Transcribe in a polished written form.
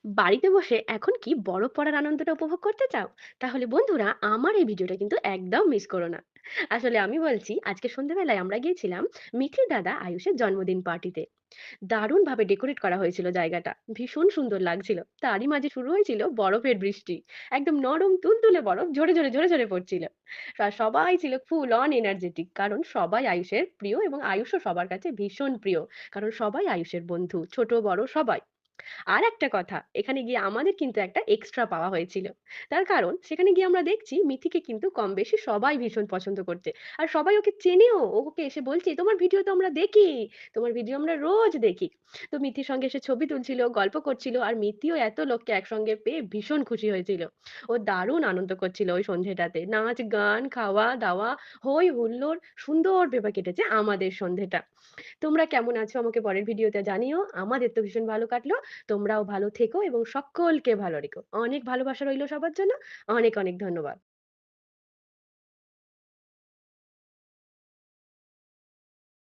বাড়িতে বসে এখন কি বরফ পড়ার আনন্দটা উপভোগ করতে চাও? তাহলে বন্ধুরা আমার এই ভিডিওটা কিন্তু একদম মিস করো না। আসলে আমি বলছি আজকে সন্ধ্যাবেলায় আমরা গিয়েছিলাম মিঠির দাদা আয়ুষের জন্মদিন পার্টিতে। দারুণ ভাবে ডেকোরেট করা হয়েছিল জায়গাটা, ভীষণ সুন্দর লাগছিল। তারই মাঝে শুরু হয়েছিল বরফের বৃষ্টি। একদম নরম তুলতুলে বরফ ঝরে ঝরে ঝরে ঝরে পড়ছিল। আর সবাই ছিল ফুল অন এনার্জেটিক, কারণ সবাই আয়ুষের প্রিয় এবং আয়ুষও সবার কাছে ভীষণ প্রিয়। কারণ সবাই আয়ুষের বন্ধু, ছোট বড় সবাই। আর একটা কথা, এখানে গিয়ে আমাদের কিন্তু একটা এক্সট্রা পাওয়া হয়েছিল। তার কারণ সেখানে গিয়ে আমরা দেখছি মিথিকে কিন্তু কম বেশি সবাই ভীষণ পছন্দ করছে। আর সবাই ওকে চেনেও। ওকে এসে বলছে, "তোমার ভিডিও তো আমরা দেখি। তোমার ভিডিও আমরা রোজ দেখি।" তো মিথির সঙ্গে এসে ছবি তুলছিল, গল্প করছিল। আর মিথিও এত লোককে একসঙ্গে পেয়ে ভীষণ খুশি হয়েছিল। ও দারুণ আনন্দ করছিল ওই সন্ধেটাতে। নাচ, গান, খাওয়া-দাওয়া, হই হুল্লোড় সুন্দরভাবে কেটেছে আমাদের সন্ধেটা। তোমরা কেমন আছো আমাকে পরের ভিডিওতে জানিও। আমাদের তো ভীষণ ভালো কাটলো। তোমরাও ভালো থেকো এবং সকলকে ভালো রেখো। অনেক ভালোবাসা রইলো সবার জন্য। অনেক, অনেক ধন্যবাদ।